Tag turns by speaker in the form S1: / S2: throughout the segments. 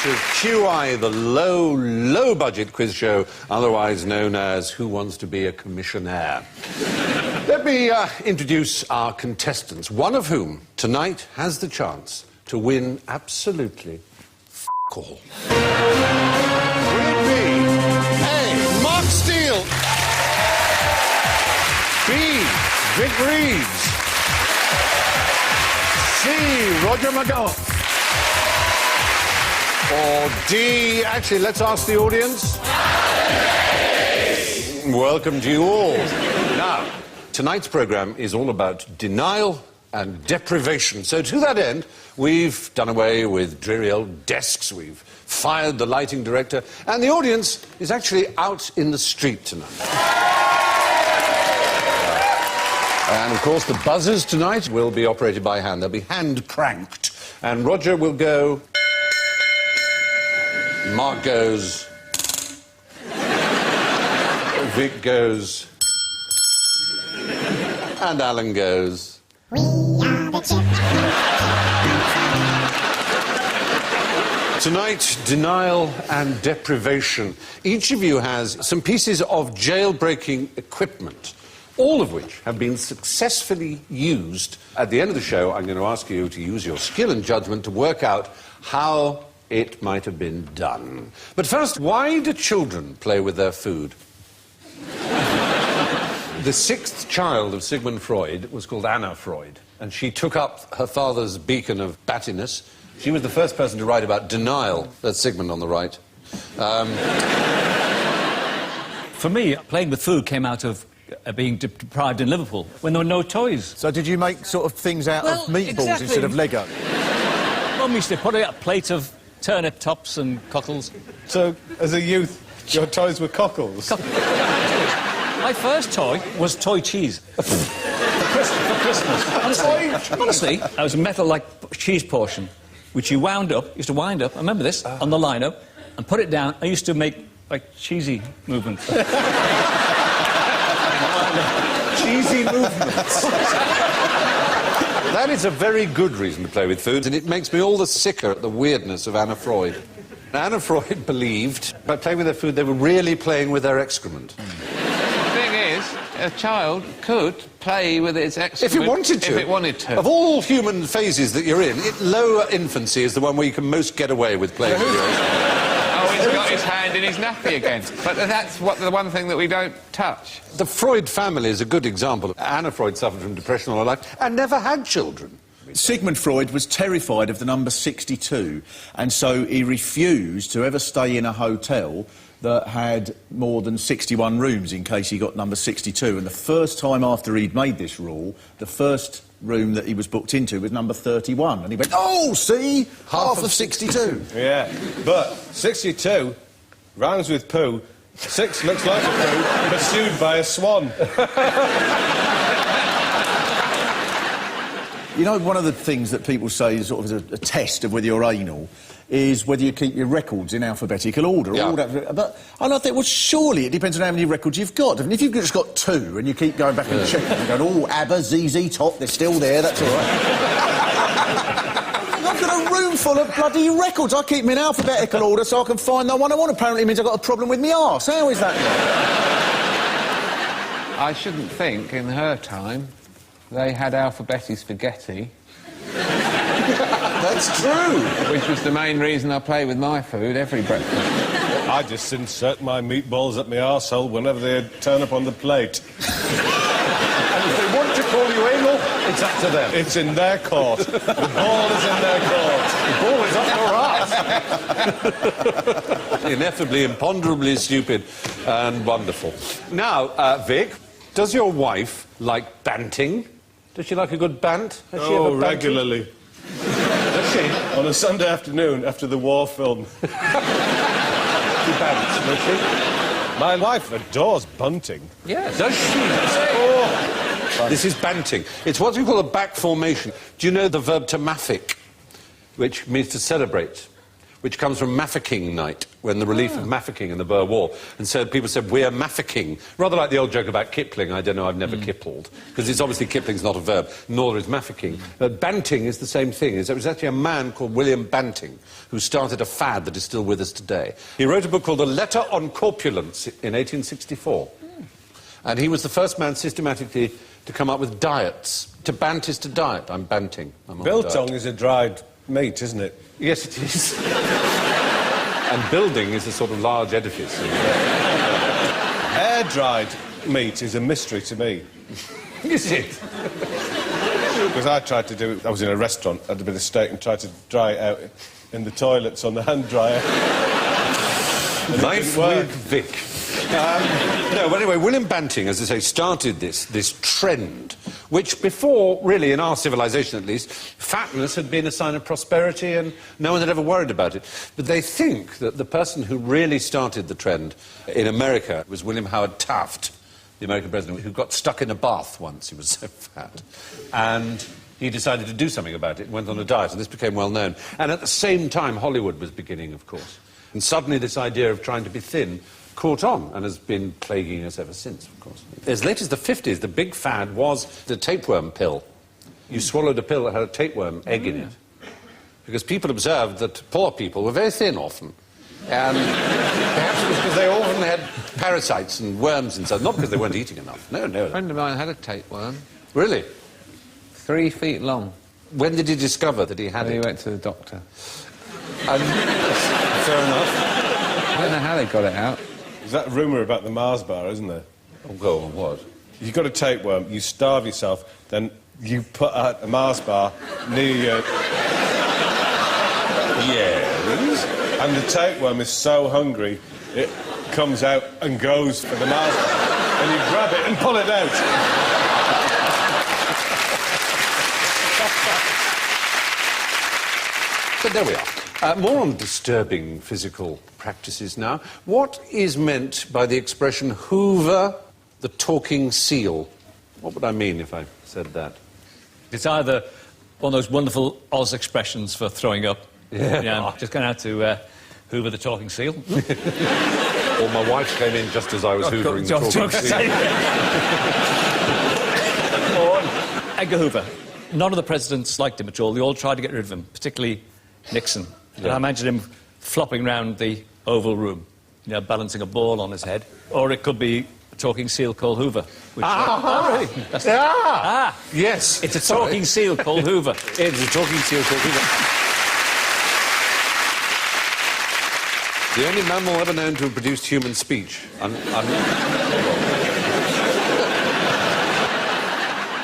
S1: To QI, the low-budget quiz show, otherwise known as Who Wants to Be a Commissionaire? Let me introduce our contestants, one of whom tonight has the chance to win absolutely all. Will it be A, Mark Steele, B, Vic Reeves, C, Roger McGowan, or D, actually, let's ask the audience. Welcome to you all. Now, tonight's programme is all about denial and deprivation. So to that end, we've done away with dreary old desks, we've fired the lighting director, and the audience is actually out in the street tonight. And, of course, the buzzers tonight will be operated by hand. They'll be hand-cranked. And Roger will go... Mark goes... Vic goes... And Alan goes... We are the children. Tonight, denial and deprivation. Each of you has some pieces of jailbreaking equipment, all of which have been successfully used. At the end of the show, I'm going to ask you to use your skill and judgment to work out how it might have been done. But first, why do children play with their food? The sixth child of Sigmund Freud was called Anna Freud, and she took up her father's beacon of battiness. She was the first person to write about denial. That's Sigmund on the right.
S2: For me, playing with food came out of being deprived in Liverpool when there were no toys.
S3: So did you make sort of things out of meatballs instead of Lego?
S2: Mum used to put a plate of turnip tops and cockles.
S4: So, as a youth, your toys were cockles?
S2: My first toy was toy cheese. for Christmas. Honestly, I was a metal-like cheese portion, which you wound up, used to wind up, I remember this, on the line-up, and put it down. I used to make, like, cheesy movements.
S1: Cheesy movements. That is a very good reason to play with food, and it makes me all the sicker at the weirdness of Anna Freud. Anna Freud believed by playing with their food, they were really playing with their excrement.
S5: The thing is, a child could play with its excrement...
S1: If it wanted to.
S5: If it wanted to.
S1: Of all human phases that you're in, lower infancy is the one where you can most get away with playing with your excrement.
S5: Oh, he's got his hand in his nappy again. But that's the one thing that we don't touch.
S1: The Freud family is a good example. Anna Freud suffered from depression all her life and never had children.
S3: Sigmund Freud was terrified of the number 62, and so he refused to ever stay in a hotel that had more than 61 rooms in case he got number 62. And the first time after he'd made this rule, the first room that he was booked into was number 31. And he went, oh, see? Half of 62.
S4: Yeah, but 62 rhymes with poo. 6 looks like a poo, pursued by a swan.
S3: You know, one of the things that people say is sort of a test of whether you're anal is whether you keep your records in alphabetical order.
S1: Yeah.
S3: All that, but I think, well, surely it depends on how many records you've got. I mean, if you've just got 2 and you keep going back and checking and going, oh, ABBA, ZZ Top, they're still there, that's all right. I've got a room full of bloody records. I keep them in alphabetical order so I can find the one I want. Apparently it means I've got a problem with my arse. How is that?
S5: I shouldn't think, in her time, they had alphabeti spaghetti.
S1: That's true.
S5: Which was the main reason I play with my food every breakfast.
S4: I just insert my meatballs up my arsehole whenever they turn up on the plate.
S1: And if they want to call you anal, it's up to them.
S4: It's in their court. The ball is in their court.
S1: The ball is up your arse. Ineffably, imponderably stupid and wonderful. Now, Vic, does your wife like banting? Does she like a good bant? Has she
S4: Oh,
S1: ever banted?
S4: regularly.
S1: Does she?
S4: On a Sunday afternoon after the war film.
S1: She bants, does she?
S4: My wife adores bunting.
S2: Yes.
S1: Does she? Oh. This is banting. It's what we call a back formation. Do you know the verb to maffic, which means to celebrate, which comes from Mafficking Night, when the relief of Mafficking in the Boer War. And so people said, we're Mafficking. Rather like the old joke about Kipling. I don't know, I've never kippled. Because it's obviously Kipling's not a verb, nor is Mafficking. But Banting is the same thing. It was actually a man called William Banting who started a fad that is still with us today. He wrote a book called A Letter on Corpulence in 1864. And he was the first man systematically to come up with diets. To bant is to diet. I'm banting. I'm on
S4: Biltong
S1: diet.
S4: is a dried meat, isn't it?
S1: Yes, it is. And building is a sort of large edifice.
S4: Air-dried meat is a mystery to me.
S1: Is it?
S4: Because I tried to do it... I was in a restaurant, had a bit of steak and tried to dry it out in the toilets on the hand dryer.
S1: Life with Vic. No, but anyway, William Banting, as I say, started this trend, which before, really, in our civilization at least, fatness had been a sign of prosperity and no one had ever worried about it. But they think that the person who really started the trend in America was William Howard Taft, the American president, who got stuck in a bath once. He was so fat. And he decided to do something about it and went on a diet, and this became well known. And at the same time, Hollywood was beginning, of course. And suddenly this idea of trying to be thin caught on and has been plaguing us ever since, of course. As late as the 50s, the big fad was the tapeworm pill. You swallowed a pill that had a tapeworm egg in it. Because people observed that poor people were very thin often. And perhaps it was because they often had parasites and worms inside, not because they weren't eating enough. No, no.
S5: A friend of mine had a tapeworm.
S1: Really?
S5: 3 feet long.
S1: When did he discover that he had
S5: And he
S1: it?
S5: went to the doctor.
S1: And, fair enough.
S5: I don't know how they got it out.
S4: There's that rumour about the Mars bar, isn't there?
S1: Oh, go on, what?
S4: You've got a tapeworm, you starve yourself, then you put out a Mars bar near you,
S1: Yes.
S4: and the tapeworm is so hungry, it comes out and goes for the Mars bar. And you grab it and pull it out.
S1: But there we are. More on disturbing physical practices now. What is meant by the expression Hoover the talking seal? What would I mean if I said that?
S2: It's either one of those wonderful Oz expressions for throwing up.
S1: Yeah.
S2: I'm just going out to Hoover the talking seal.
S1: Or my wife came in just as I was hoovering the talking seal.
S2: Or Edgar Hoover. None of the presidents liked him at all. They all tried to get rid of him, particularly Nixon. And I imagine him flopping round the Oval Room, you know, balancing a ball on his head. Or it could be a talking seal called Hoover. Which,
S1: Really? Yes.
S2: It's a talking seal called Hoover.
S1: It's a talking seal called Hoover. The only mammal ever known to have produced human speech.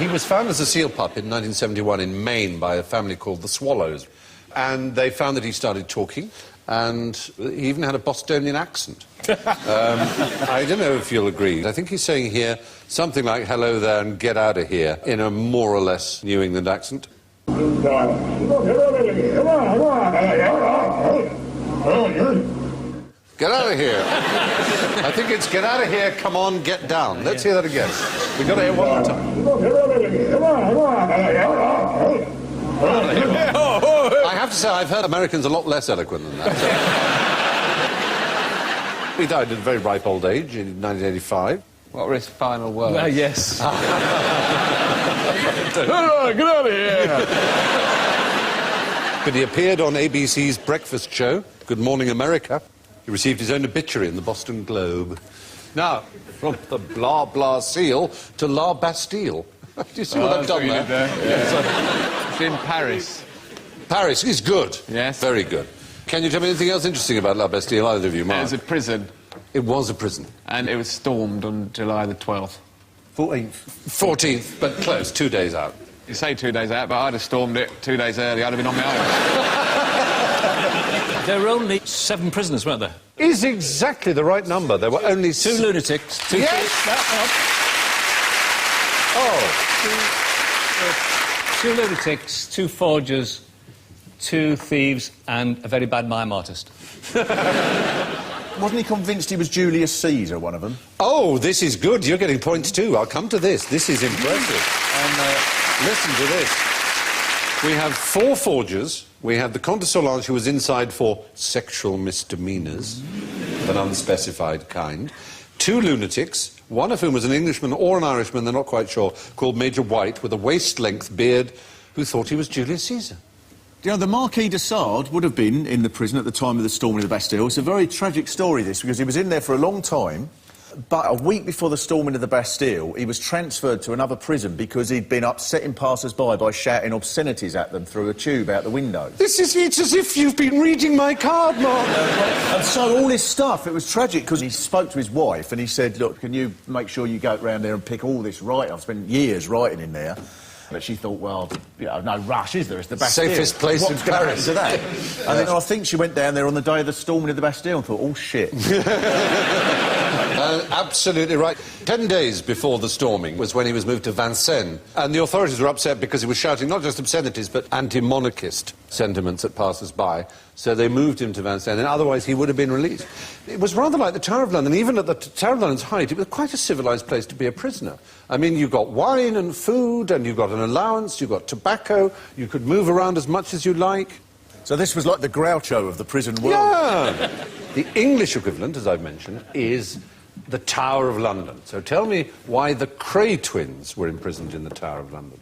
S1: He was found as a seal pup in 1971 in Maine by a family called the Swallows. And they found that he started talking, and he even had a Bostonian accent. I don't know if you'll agree. I think he's saying here something like, hello there and get out of here, in a more or less New England accent. Get out of here. I think it's get out of here, come on, get down. Let's hear that again. We've got to hear one more time. I have to say, I've heard Americans a lot less eloquent than that. He died at a very ripe old age in 1985.
S5: What were his final words?
S2: Well, yes.
S1: Get out of here! But he appeared on ABC's breakfast show, Good Morning America. He received his own obituary in the Boston Globe. Now, from the blah blah seal to La Bastille. Do you see what I've done there?
S5: It's in Paris.
S1: Paris is good.
S5: Yes.
S1: Very good. Can you tell me anything else interesting about La Bastille, either of you,
S5: It
S1: Mark?
S5: was a prison,
S1: It was a prison.
S5: and it was stormed on July the 12th.
S1: 14th, but close, 2 days out.
S5: You say 2 days out, but I'd have stormed it 2 days early. I'd have been on my own.
S2: There were only 7 prisoners, weren't there?
S1: Is exactly the right number. There were only
S2: 2 lunatics, 2
S1: Yes! Oh.
S2: 2 lunatics, 2 forgers, 2 thieves, and a very bad mime artist.
S3: Wasn't he convinced he was Julius Caesar, one of them?
S1: Oh, this is good. You're getting points too. I'll come to this. This is impressive. And listen to this. We have 4 forgers. We have the Comte de Solange, who was inside for sexual misdemeanours of an unspecified kind. 2 lunatics, one of whom was an Englishman or an Irishman, they're not quite sure, called Major White, with a waist-length beard, who thought he was Julius Caesar.
S3: You know, the Marquis de Sade would have been in the prison at the time of the storming of the Bastille. It's a very tragic story, this, because he was in there for a long time, but a week before the storming of the Bastille, he was transferred to another prison because he'd been upsetting passers-by by shouting obscenities at them through a tube out the window.
S1: It's as if you've been reading my card, Mark.
S3: And so all this stuff, it was tragic, because he spoke to his wife and he said, look, can you make sure you go round there and pick all this right? I've spent years writing in there. But she thought, well, you know, no rush, is there? It's the Bastille.
S1: Safest place in Paris.
S3: To that? And then I think she went down there on the day of the storming of the Bastille and thought, oh, shit.
S1: Absolutely right. 10 days before the storming was when he was moved to Vincennes. And the authorities were upset because he was shouting not just obscenities, but anti-monarchist sentiments at passers-by. So they moved him to Vincennes, and otherwise he would have been released. It was rather like the Tower of London. Even at the Tower of London's height, it was quite a civilised place to be a prisoner. I mean, you got wine and food, and you got an allowance, you got tobacco, you could move around as much as you like.
S3: So this was like the Groucho of the prison world.
S1: Yeah! The English equivalent, as I've mentioned, is the Tower of London. So tell me why the Cray twins were imprisoned in the Tower of London.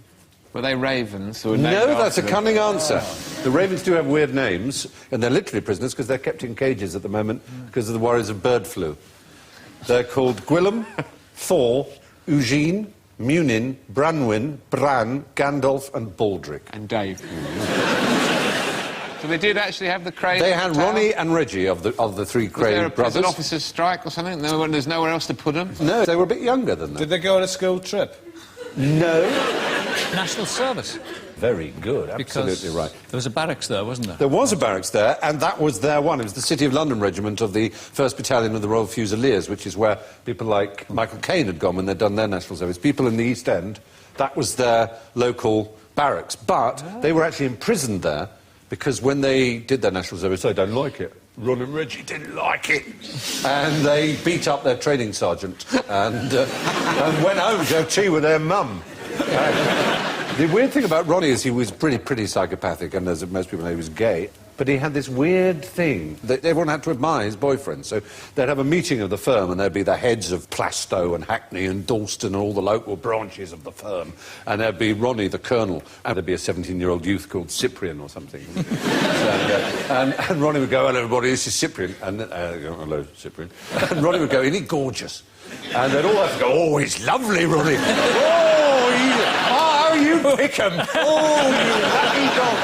S5: Were they ravens? Who were
S1: No,
S5: named
S1: that's
S5: after
S1: a
S5: them?
S1: cunning answer. The ravens do have weird names, and they're literally prisoners because they're kept in cages at the moment because of the worries of bird flu. They're called Gwillem, Thor, Eugene, Munin, Branwyn, Bran, Gandalf and Baldric.
S5: And Dave. So they did actually have the Cray.
S1: They had Ronnie and Reggie of the 3 Cray
S5: Was there a
S1: brothers.
S5: prison officers' strike or something? There's nowhere else to put them?
S1: No, they were a bit younger than that.
S4: Did they go on a school trip?
S1: No.
S2: National service.
S1: Very good, absolutely
S2: Because
S1: right.
S2: there was a barracks there, wasn't there?
S1: There was a barracks there, and that was their one. It was the City of London Regiment of the 1st Battalion of the Royal Fusiliers, which is where people like Michael Caine had gone when they'd done their national service. People in the East End, that was their local barracks. But they were actually imprisoned there because when they did their national service, they don't like it. Ron and Reggie didn't like it. And they beat up their training sergeant and went home to have tea with their mum. The weird thing about Ronnie is he was pretty psychopathic, and as most people know, he was gay. But he had this weird thing that everyone had to admire his boyfriend. So they'd have a meeting of the firm, and there'd be the heads of Plaistow and Hackney and Dalston and all the local branches of the firm. And there'd be Ronnie, the colonel, and there'd be a 17-year-old youth called Cyprian or something. And Ronnie would go, hello, everybody, this is Cyprian. And hello, Cyprian. And Ronnie would go, isn't he gorgeous? And they'd all have to go, oh, he's lovely, Ronnie. Oh, you pick him. Oh, you lucky dog.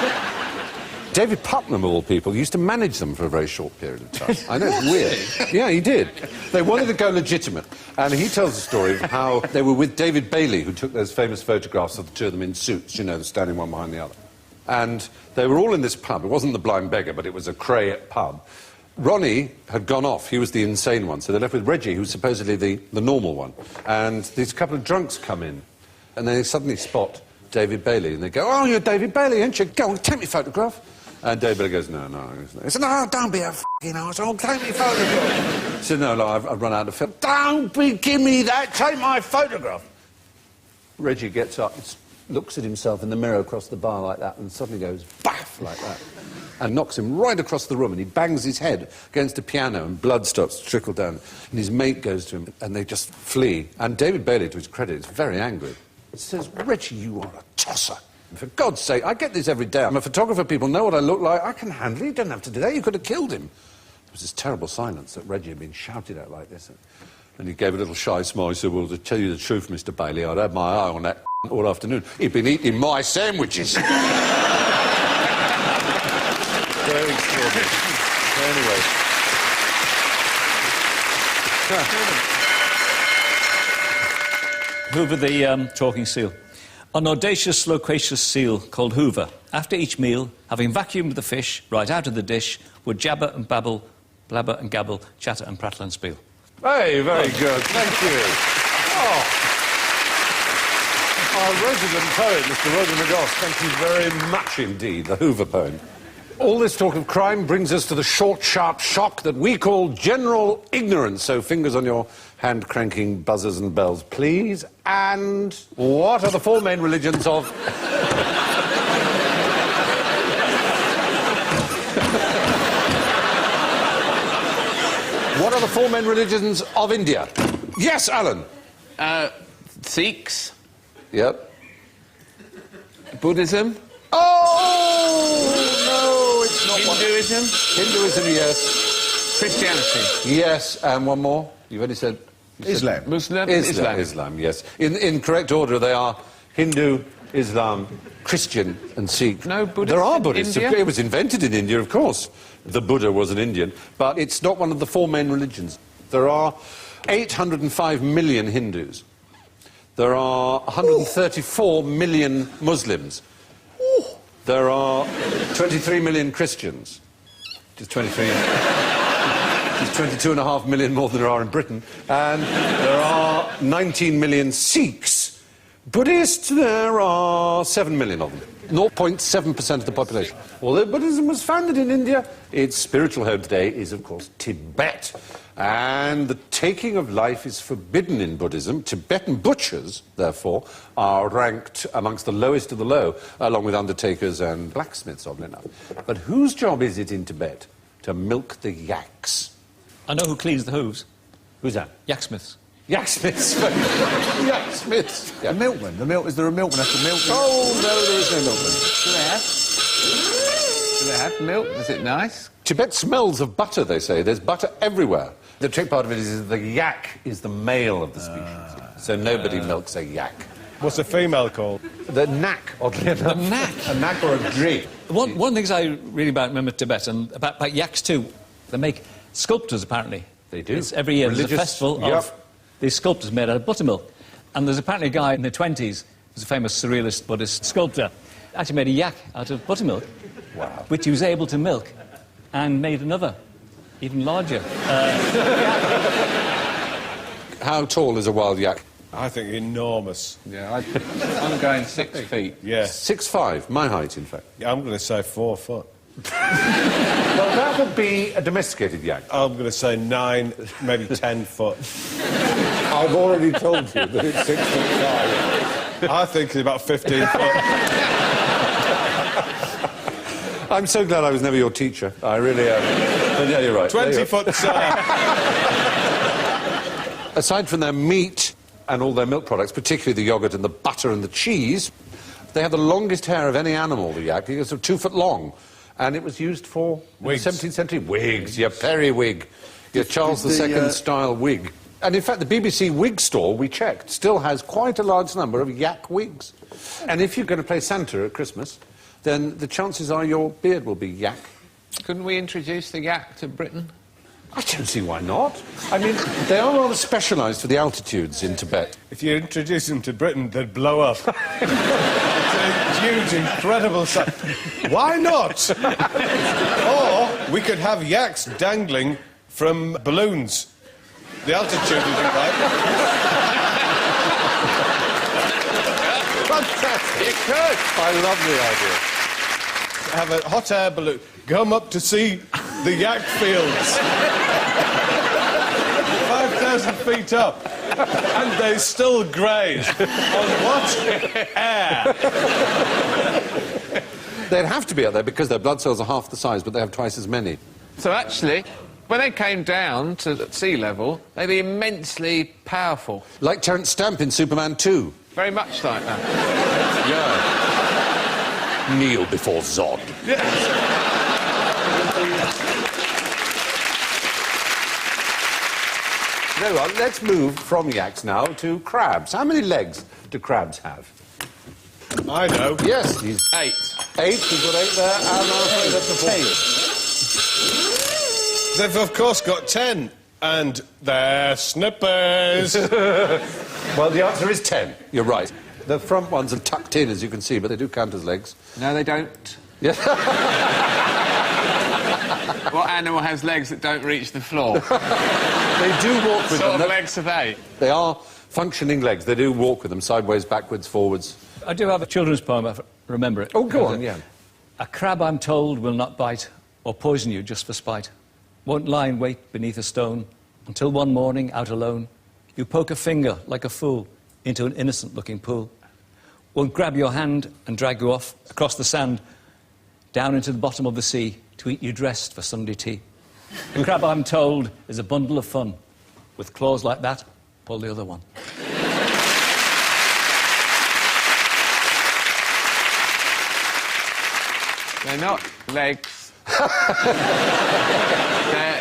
S1: David Putnam, of all people, used to manage them for a very short period of time. I know, it's weird. Yeah, he did. They wanted to go legitimate. And he tells the story of how they were with David Bailey, who took those famous photographs of the 2 of them in suits, you know, standing one behind the other. And they were all in this pub. It wasn't the Blind Beggar, but it was a Cray pub. Ronnie had gone off. He was the insane one. So they're left with Reggie, who's supposedly the normal one. And these couple of drunks come in, and they suddenly spot David Bailey, and they go, oh, you're David Bailey, aren't you? Go on, take me photograph. And David Bailey goes, no. He said, no, don't be a f***ing arsehole, take me photograph. He said, no, I've run out of film. Give me that, take my photograph. Reggie gets up, looks at himself in the mirror across the bar like that, and suddenly goes, baff, like that, and knocks him right across the room, and he bangs his head against a piano, and blood starts to trickle down. And his mate goes to him, and they just flee. And David Bailey, to his credit, is very angry. He says, Reggie, you are a tosser. For God's sake, I get this every day. I'm a photographer, people know what I look like. I can handle it. You don't have to do that. You could have killed him. There was this terrible silence that Reggie had been shouted at like this. And he gave a little shy smile. He said, well, to tell you the truth, Mr. Bailey, I'd had my eye on that all afternoon. He'd been eating my sandwiches. Very extraordinary. Anyway.
S2: Hoover the talking seal. An audacious, loquacious seal called Hoover, after each meal, having vacuumed the fish right out of the dish, would jabber and babble, blabber and gabble, chatter and prattle and spiel.
S1: Hey, very good. Thank you. Oh. Our resident poet, Mr. Roger McGoss, thank you very much indeed, the Hoover poem. All this talk of crime brings us to the short, sharp shock that we call general ignorance. So fingers on your hand-cranking buzzers and bells, please. And what are the four main religions of... What are the four main religions of India? Yes, Alan.
S5: Sikhs,
S1: Yep.
S5: Buddhism,
S1: Oh, no, it's not one.
S5: Hinduism,
S1: Hinduism, yes.
S5: Christianity,
S1: Yes, and one more. You've only said...
S3: Islam.
S5: Muslim,
S1: Islam, yes. In correct order, they are Hindu, Islam, Christian and Sikh.
S5: No Buddhists
S1: There are
S5: in
S1: Buddhists.
S5: India?
S1: It was invented in India, of course. The Buddha was an Indian. But it's not one of the four main religions. There are 805 million Hindus. There are 134 million Muslims. There are 23 million Christians. Just 23... There's 22.5 million more than there are in Britain. And there are 19 million Sikhs. Buddhists, there are 7 million of them. 0.7% of the population. Although Buddhism was founded in India, its spiritual home today is, of course, Tibet. And the taking of life is forbidden in Buddhism. Tibetan butchers, therefore, are ranked amongst the lowest of the low, along with undertakers and blacksmiths, oddly enough. But whose job is it in Tibet to milk the yaks?
S2: I know who cleans the hooves.
S1: Who's that?
S2: Yaksmiths.
S1: Yaksmiths. Yaksmiths. Yeah.
S3: The milkman. Is there a milkman after milk?
S1: Oh, no, there is no milkman.
S5: Do they have milk? Is it nice?
S1: Tibet smells of butter, they say. There's butter everywhere. The trick part of it is the yak is the male of the species. So nobody milks a yak.
S4: What's a female called?
S1: The knack, oddly enough.
S2: The knack.
S1: A knack or a drig.
S2: One of the things I read about remember Tibet and about yaks too, they make sculptures apparently.
S1: They do.
S2: It's every year there's a
S1: Religious-
S2: festival
S1: yep.
S2: of these sculptures made out of buttermilk. And there's apparently a guy in the 20s who's a famous surrealist Buddhist sculptor, actually made a yak out of buttermilk,
S1: Wow.
S2: which he was able to milk, and made another, even larger.
S1: How tall is a wild yak?
S4: I think enormous.
S5: Yeah, I'm going 6 feet.
S4: Yeah.
S1: 6'5", my height, in fact.
S4: I'm going to say 4 foot.
S1: Well, that would be a domesticated yak.
S4: I'm going to say 9, maybe 10 foot.
S1: I've already told you that it's 6'5".
S4: I think it's about 15 foot.
S1: I'm so glad I was never your teacher. I really am. But yeah, you're right.
S4: 20 foot, sir.
S1: Aside from their meat and all their milk products, particularly the yoghurt and the butter and the cheese, they have the longest hair of any animal, the yak. It's sort of 2 foot long. And it was used for, in the
S4: Wigs.
S1: 17th century, wigs, your periwig, your Charles II style wig. And in fact, the BBC wig store, we checked, still has quite a large number of yak wigs. And if you're going to play Santa at Christmas, then the chances are your beard will be yak.
S5: Couldn't we introduce the yak to Britain?
S1: I don't see why not. I mean, they are rather specialised for the altitudes in Tibet.
S4: If you introduce them to Britain, they'd blow up. It's a huge, incredible sight. Why not? Or we could have yaks dangling from balloons. The altitude isn't right.
S1: Fantastic. You could. I love the idea.
S4: Have a hot air balloon. Come up to see the yak fields. 5,000 feet up. And they still graze. On what? Air.
S1: They'd have to be out there because their blood cells are half the size, but they have twice as many.
S5: So actually, when they came down to sea level, they'd be immensely powerful.
S1: Like Terence Stamp in Superman 2.
S5: Very much like that.
S1: Yeah. Kneel before Zod. Very well, let's move from yaks now to crabs. How many legs do crabs have?
S4: I know.
S1: Yes, he's
S5: 8.
S1: 8. He's got 8 there, and I'm afraid that's a 10.
S4: They've, of course, got 10. And they're snippers.
S1: Well, the answer is 10. You're right. The front ones are tucked in, as you can see, but they do count as legs.
S5: No, they don't.
S1: Yeah.
S5: What animal has legs that don't reach the floor?
S1: They do walk with
S5: What sort
S1: them.
S5: of legs are they?
S1: They are functioning legs. They do walk with them, sideways, backwards, forwards.
S2: I do have a children's poem, I remember it.
S1: Oh, go on, yeah.
S2: A crab, I'm told, will not bite or poison you just for spite. Won't lie in wait beneath a stone until one morning, out alone, you poke a finger like a fool into an innocent-looking pool. Won't grab your hand and drag you off across the sand, down into the bottom of the sea to eat you dressed for Sunday tea. The crab, I'm told, is a bundle of fun. With claws like that, pull the other one.
S5: They're not legs.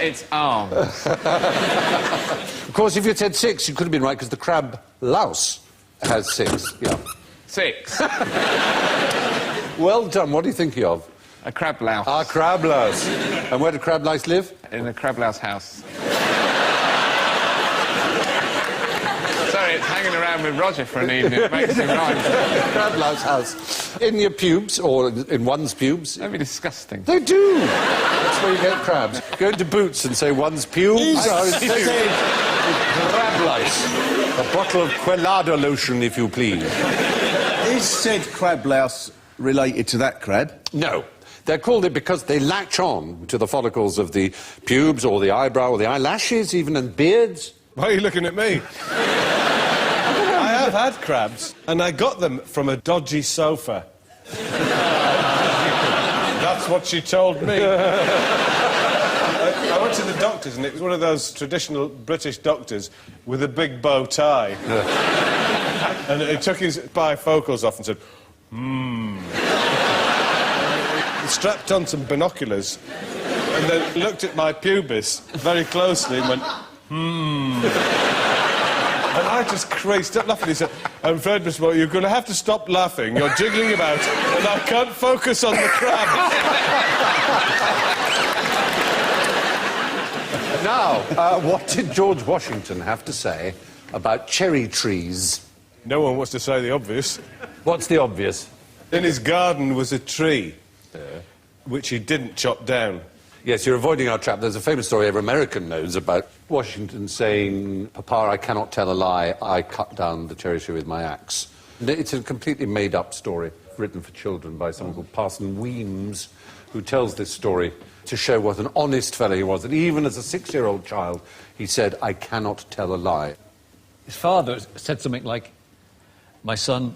S5: It's arms.
S1: Of course, if you'd said 6, you could have been right, because the crab louse has 6, yeah.
S5: 6.
S1: Well done. What are you thinking of?
S5: A crab louse.
S1: Ah, crab louse. And where do crab lice live?
S5: In a crab louse house. Sorry, it's hanging around with Roger for an evening. It makes him rhyme.
S1: Crab louse house. In your pubes, or in one's pubes.
S5: That'd be disgusting.
S1: They do. That's where you get crabs. Go into Boots and say one's pubes are infested with crab lice. A bottle of Quelada lotion, if you please.
S3: Is said crab louse related to that crab?
S1: No. They're called it because they latch on to the follicles of the pubes or the eyebrow or the eyelashes, even, and beards.
S4: Why are you looking at me? I have had crabs, and I got them from a dodgy sofa. That's what she told me. I went to the doctor's, and it was one of those traditional British doctors with a big bow tie. And he took his bifocals off and said, He strapped on some binoculars and then looked at my pubis very closely and went, And I just crazed up laughing. He said, I'm afraid, Mr. Moore, you're going to have to stop laughing. You're jiggling about, and I can't focus on the crab.
S1: Now, what did George Washington have to say about cherry trees?
S4: No one wants to say the obvious.
S1: What's the obvious?
S4: In his garden was a tree, which he didn't chop down.
S1: Yes, you're avoiding our trap. There's a famous story every American knows about Washington saying, Papa, I cannot tell a lie, I cut down the cherry tree with my axe. It's a completely made-up story, written for children by someone called Parson Weems, who tells this story to show what an honest fellow he was. And even as a 6-year-old child, he said, I cannot tell a lie.
S2: His father said something like, my son,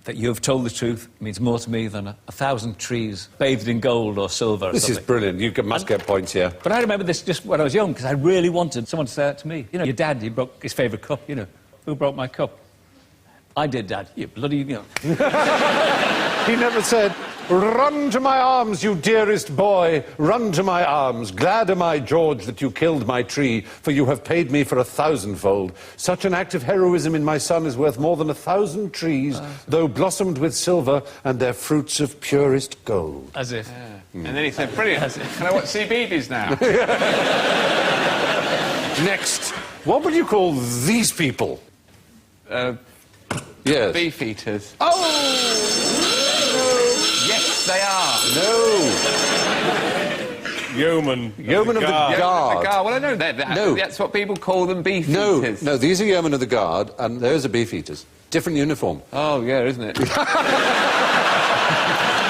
S2: that you have told the truth means more to me than 1,000 trees bathed in gold or silver or
S1: This
S2: something.
S1: is brilliant. You must get points here.
S2: But I remember this just when I was young, because I really wanted someone to say that to me. You know, your dad, he broke his favourite cup, you know. Who broke my cup? I did, Dad. You bloody, you know.
S1: He never said, run to my arms, you dearest boy, run to my arms. Glad am I, George, that you killed my tree, for you have paid me for 1,000-fold. Such an act of heroism in my son is worth more than 1,000 trees, though blossomed with silver and their fruits of purest gold.
S2: As if.
S5: And then he said, brilliant, can I watch CBeebies now?
S1: Next, what would you call these people? Yes.
S5: Beef eaters.
S1: Oh!
S5: Yes, they are.
S1: No.
S4: Yeoman.
S1: Yeoman of the Guard.
S5: The guard. Well, I know that.
S1: No.
S5: That's what people call them, beef
S1: No,
S5: eaters.
S1: no, these are yeomen of the Guard, and those are beef eaters. Different uniform.
S5: Oh, yeah, isn't it?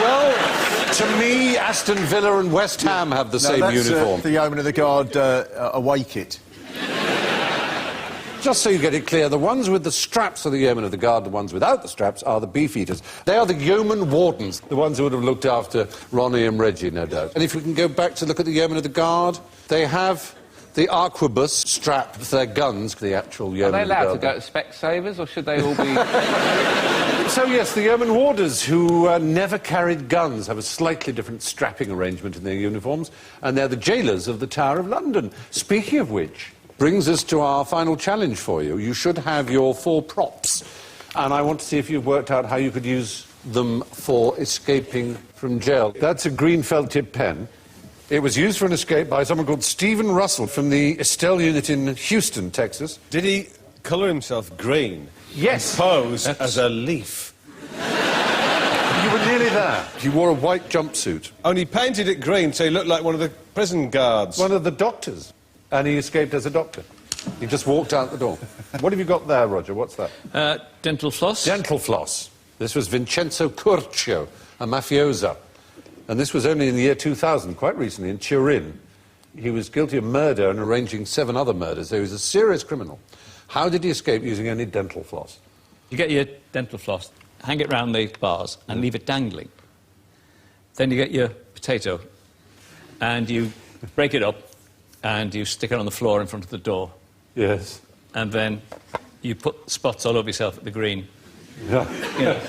S1: Well, to me, Aston Villa and West Ham have the same uniform.
S3: The Yeoman of the Guard away kit.
S1: Just so you get it clear, the ones with the straps are the yeomen of the Guard, the ones without the straps are the beef eaters. They are the yeoman wardens, the ones who would have looked after Ronnie and Reggie, no doubt. And if we can go back to look at the yeomen of the Guard, they have the arquebus strapped to their guns, the actual yeomen
S5: Are they
S1: of the
S5: allowed
S1: Guard.
S5: to go to Specsavers, or should they all be...
S1: So, yes, the yeoman warders, who never carried guns, have a slightly different strapping arrangement in their uniforms, and they're the jailers of the Tower of London. Speaking of which, brings us to our final challenge for you. You should have your 4 props, and I want to see if you've worked out how you could use them for escaping from jail. That's a green felt-tip pen. It was used for an escape by someone called Stephen Russell from the Estelle unit in Houston, Texas.
S4: Did he colour himself green?
S1: Yes.
S4: Pose as a leaf?
S1: You were nearly there. He wore a white jumpsuit.
S4: Only painted it green so he looked like one of the prison guards.
S1: One of the doctors. And he escaped as a doctor. He just walked out the door. What have you got there, Roger? What's that?
S2: Dental floss.
S1: Dental floss. This was Vincenzo Curcio, a mafioso. And this was only in the year 2000, quite recently, in Turin. He was guilty of murder and arranging 7 other murders, so he was a serious criminal. How did he escape using only dental floss?
S2: You get your dental floss, hang it round the bars and leave it dangling. Then you get your potato and you break it up and you stick it on the floor in front of the door.
S1: Yes.
S2: And then you put spots all over yourself at the green.
S1: Yeah.
S2: You know,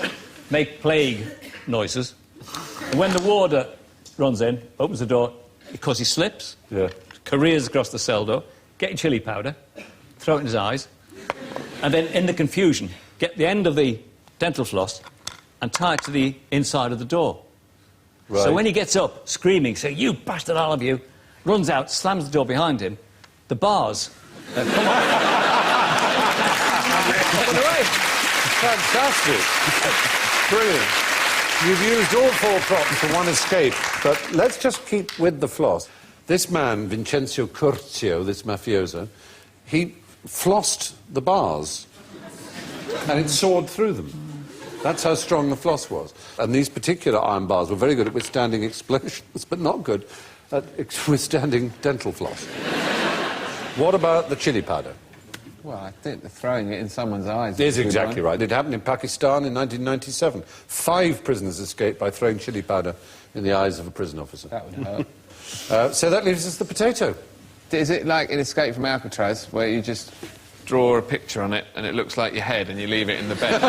S2: make plague noises. And when the warder runs in, opens the door, because he slips,
S1: Yeah.
S2: careers across the cell door, get your chilli powder, throw it in his eyes, and then in the confusion, get the end of the dental floss and tie it to the inside of the door.
S1: Right.
S2: So when he gets up, screaming, saying, "You bastard, all of you," runs out, slams the door behind him, the bars come off. Put away.
S1: Fantastic. Brilliant. You've used all 4 props for one escape, but let's just keep with the floss. This man, Vincenzo Curcio, this mafioso, he flossed the bars and it sawed through them. That's how strong the floss was. And these particular iron bars were very good at withstanding explosions, but not good at withstanding dental floss. What about the chili powder?
S5: Well, I think throwing it in someone's eyes
S1: Is exactly right. It happened in Pakistan in 1997. 5 prisoners escaped by throwing chili powder in the eyes of a prison officer.
S5: That would hurt.
S1: So that leaves us the potato.
S5: Is it like in Escape from Alcatraz, where you just draw a picture on it and it looks like your head and you leave it in the bed?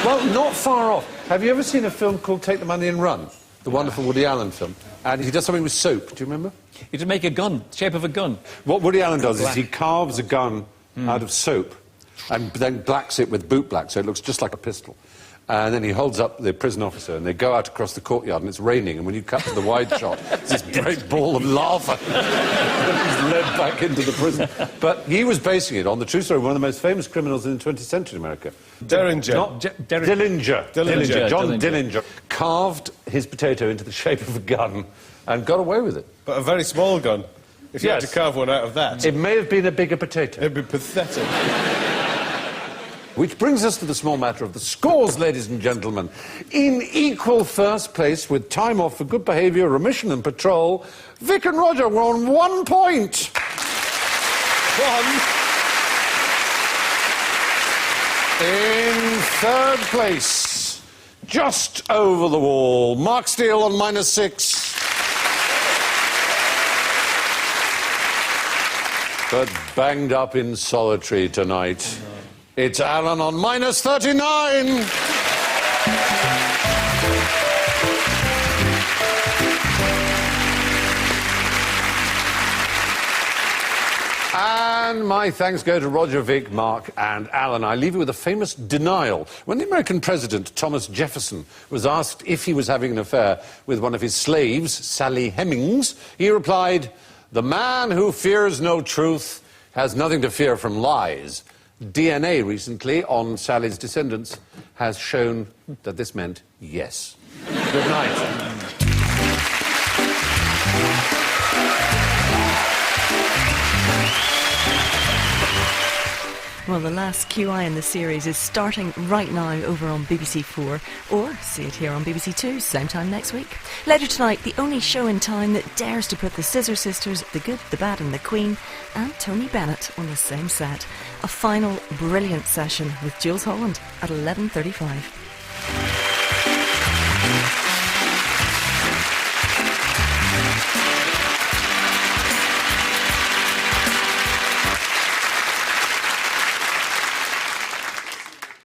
S1: Well, not far off. Have you ever seen a film called Take the Money and Run? The wonderful Woody Allen film. And he does something with soap. Do you remember?
S2: You to make a gun, shape of a gun.
S1: What Woody Allen does is he carves a gun out of soap and then blacks it with boot black, so it looks just like a pistol. And then he holds up the prison officer, and they go out across the courtyard, and it's raining, and when you cut to the wide shot, it's this great ball of lava that is led back into the prison. But he was basing it on the true story of one of the most famous criminals in the 20th century in America.
S4: Dillinger.
S1: Dillinger. John
S2: Dillinger.
S1: Dillinger carved his potato into the shape of a gun and got away with it.
S4: But a very small gun. If you had
S1: Yes.
S4: to carve one out of that,
S1: It may have been a bigger potato.
S4: it'd be pathetic.
S1: Which brings us to the small matter of the scores, ladies and gentlemen. In equal first place, with time off for good behaviour, remission and patrol, Vic and Roger were on 1 point.
S4: 1.
S1: In third place, just over the wall, Mark Steele on -6. But banged up in solitary tonight. It's Alan on -39. And my thanks go to Roger, Vic, Mark and Alan. I leave you with a famous denial. When the American president, Thomas Jefferson, was asked if he was having an affair with one of his slaves, Sally Hemings, he replied, "The man who fears no truth has nothing to fear from lies." DNA recently on Sally's descendants has shown that this meant yes. Good night.
S6: Well, the last QI in the series is starting right now over on BBC4, or see it here on BBC2, same time next week. Later tonight, the only show in town that dares to put the Scissor Sisters, The Good, The Bad and The Queen, and Tony Bennett on the same set. A final brilliant session with Jules Holland at 11:35.